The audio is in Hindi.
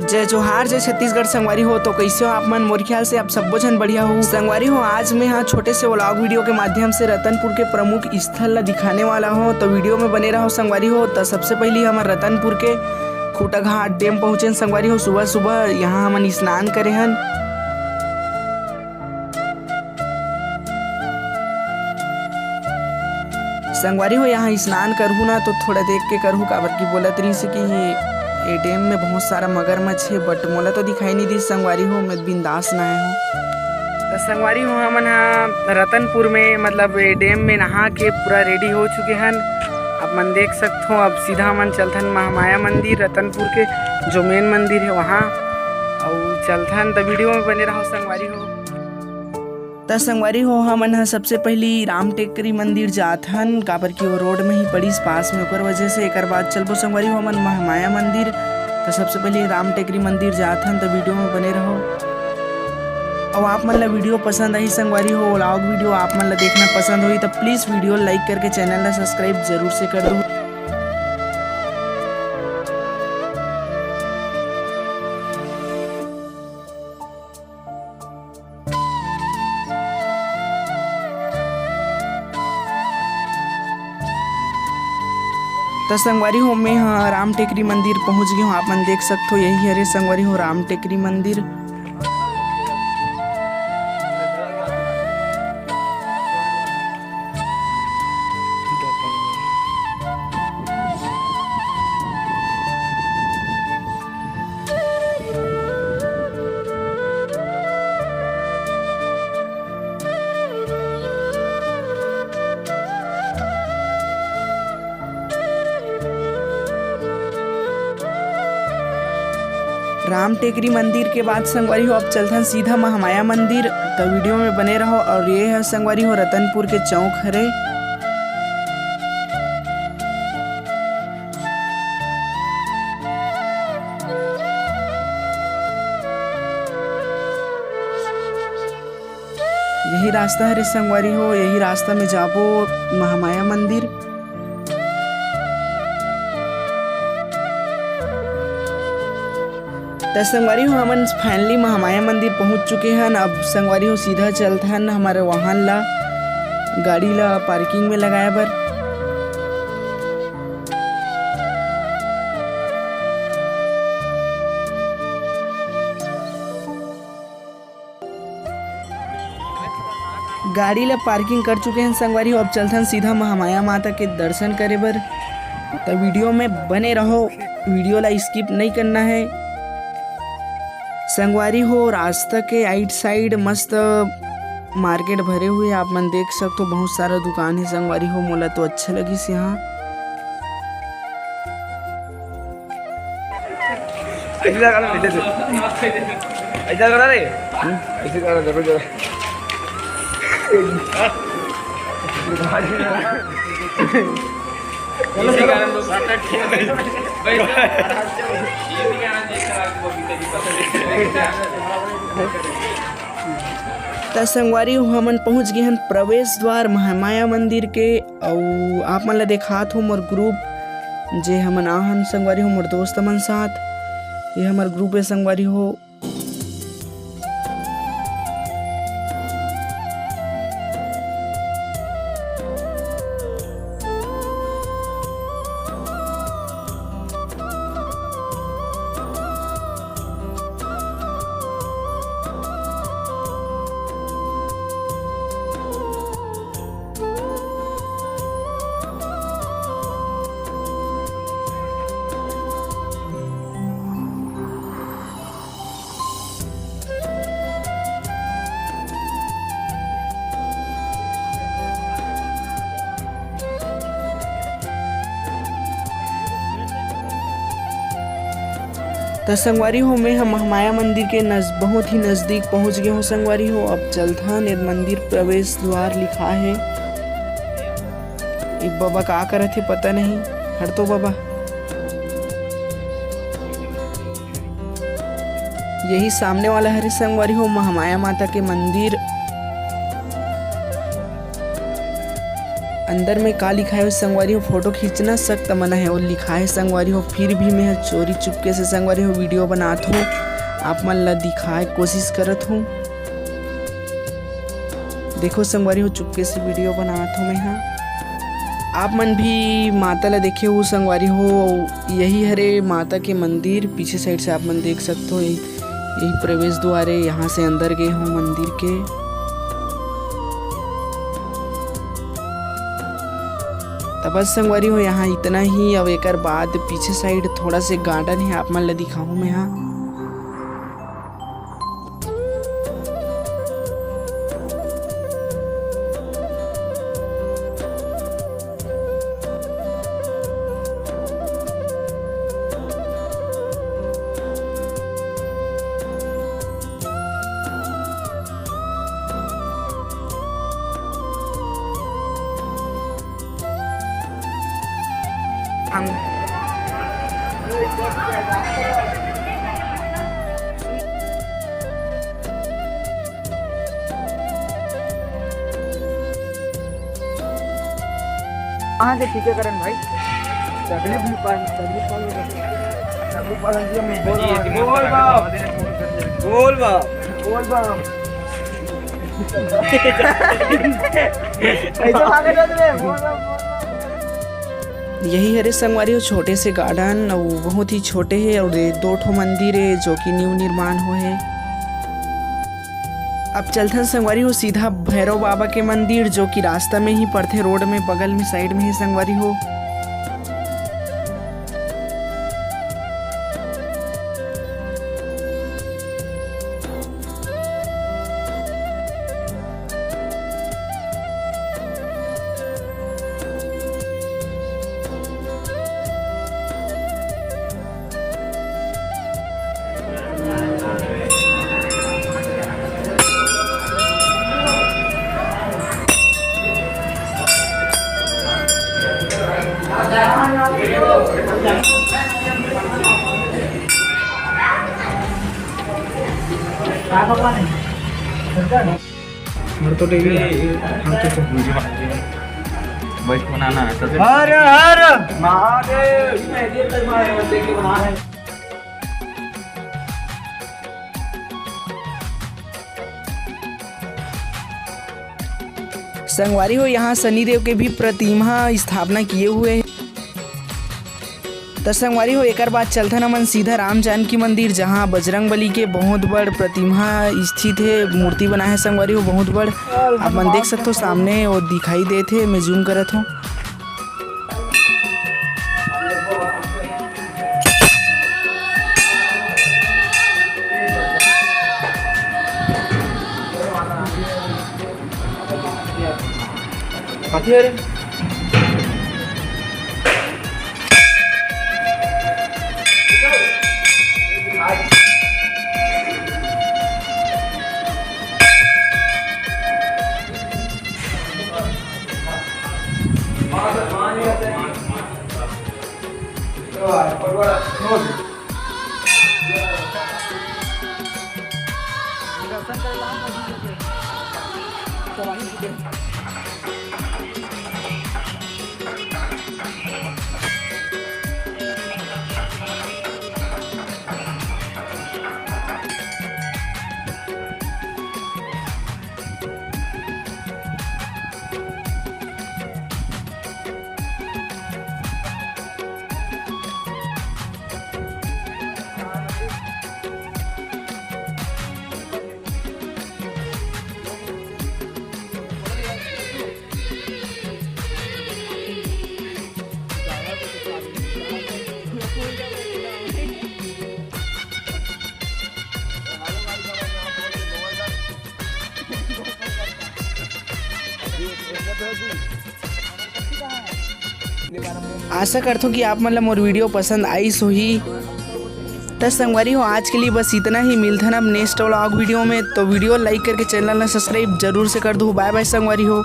जय जोहार, जय छत्तीसगढ़ संगवारी हो। तो कैसे हो आप मन? मोर ख्याल से आप सब जन बढ़िया हो संगवारी हो। आज मैं यहाँ छोटे से व्लॉग वीडियो के माध्यम से रतनपुर के प्रमुख स्थल ला दिखाने वाला हूँ। तो वीडियो में बने रहो संगवारी हो। तो सबसे पहले हमारे रतनपुर के खूटाघाट डैम पहुँचे संगवारी हो। सुबह सुबह यहाँ हमन स्नान करे हन। संगवारी हो यहाँ स्नान करहूँ ना तो थोड़ा देख के करहूँ, काबर की बोलत रही से कि ए डैम में बहुत सारा मगरमच्छ है, बट मोला तो दिखाई नहीं दी संगवारी हो। मैं बिंदास नहाए हूँ। तो संगवारी हो हमन रतनपुर में मतलब डैम में नहा के पूरा रेडी हो चुके हन। आप मन देख सकते हो। अब सीधा हमन चलथन महामाया मंदिर रतनपुर के जो मेन मंदिर है वहाँ और चलथन। तो वीडियो में बने रहो संगवारी हो। तो संगवारी हो हमन सबसे पहली राम टेकरी मंदिर जाथन, काबर की वो रोड में ही पड़ी पास में, ओकर वजह से एक बार चलबो संगवारी हो हमन महामाया मंदिर। तो सबसे पहले राम टेकरी मंदिर जाथन। तो वीडियो में बने रहो। और आप मन ला वीडियो पसंद आई संगवारी हो, व्लॉग वीडियो आप मन ला देखना पसंद हुई तो प्लीज़ वीडियो लाइक करके चैनल ला सब्सक्राइब जरूर से कर दो। तो संगवारी हो मैं राम टेकरी मंदिर पहुंच गई हूँ। आप मन देख सकते हो यही हरे संगवारी हो राम टेकरी मंदिर। राम टेकरी मंदिर के बाद संगवारी हो अब चलथन सीधा महामाया मंदिर। तो वीडियो में बने रहो। और ये है संगवारी हो रतनपुर के चौक हरे। यही रास्ता हरे संगवारी हो, यही रास्ता में जाबो महामाया मंदिर। तो संगवारी हो हमन फाइनली महामाया मंदिर पहुंच चुके हैं। अब संगवारी हो सीधा चलथन हमारे वाहन ला गाड़ी ला पार्किंग में लगाए बर। गाड़ी ला पार्किंग कर चुके हैं संगवारी हो। अब चलथन सीधा महामाया माता के दर्शन करे बर। तो वीडियो में बने रहो, वीडियो ला स्किप नहीं करना है संगवारी हो। रास्ता के आइट साइड मस्त मार्केट भरे हुए आप मन देख सकते हो। बहुत सारा दुकान है संगवारी हो। मोला तो अच्छा लगी से यहाँ। तो संगवारी हो हमन पहुंच गए हैं प्रवेश द्वार महामाया मंदिर के। और आप मन ला देखात हो मोर ग्रुप जे हमन आहन संगवारी हो मोर दोस्त मन साथ। ये हमार ग्रुप है संगवारी हो। तो संगवारी हो मैं हम महामाया मंदिर के बहुत ही नज़दीक पहुंच गए हूँ संगवारी हो। अब चलथन ये मंदिर प्रवेश द्वार लिखा है। एक बाबा का करत थे पता नहीं, हर तो बाबा यही सामने वाला हरे संगवारी हो महामाया माता के मंदिर। अंदर में का लिखा है संगवारी हो, फोटो खींचना सख्त मना है और लिखा है संगवारी हो। फिर भी मैं चोरी चुपके से संगवारी हो वीडियो बनात हूँ, आप मन ला दिखाए कोशिश करत हूँ। देखो संगवारी हो चुपके से वीडियो बनात हूँ मैं। हाँ आप मन भी माता ला देखे हो संगवारी हो, यही हरे माता के मंदिर। पीछे साइड से आप मन देख सकते हो, यही प्रवेश द्वार है, यहाँ से अंदर गए हो मंदिर के। तब बस संगवारी हो यहाँ इतना ही। अब एक बाद पीछे साइड थोड़ा से गार्डन है, आप मन ला दिखाऊँ मैं। यहाँ कहाँ से ठीक है करण भाई? यही हरे संगवारी हो छोटे से गार्डन, और बहुत ही छोटे है, और 2 ठो मंदिर है जो कि न्यू निर्माण हो है। अब चलते हैं संगवारी हो सीधा भैरव बाबा के मंदिर, जो कि रास्ता में ही पड़ते, रोड में बगल में साइड में ही संगवारी हो। हर हर महादेव। संगवारी हो यहाँ शनिदेव के भी प्रतिमा स्थापना किए हुए हैं। तो संगवारी हो एक बाद चलते न मन सीधा राम जानकी मंदिर, जहाँ बजरंग बली के बहुत बड़ प्रतिमा स्थित है, मूर्ति बना है संगवारी हो बहुत बड़। आप मन देख सकते हो सामने और दिखाई देते, मैं जूम करत हूँ। आशा करता हूँ कि आप मतलब मोर वीडियो पसंद आई सो ही। तो संगवारी हो आज के लिए बस इतना ही, मिलता है अब नेक्स्ट व्लॉग वीडियो में। तो वीडियो लाइक करके चैनल में सब्सक्राइब जरूर से कर दो। बाय बाय संगवारी हो।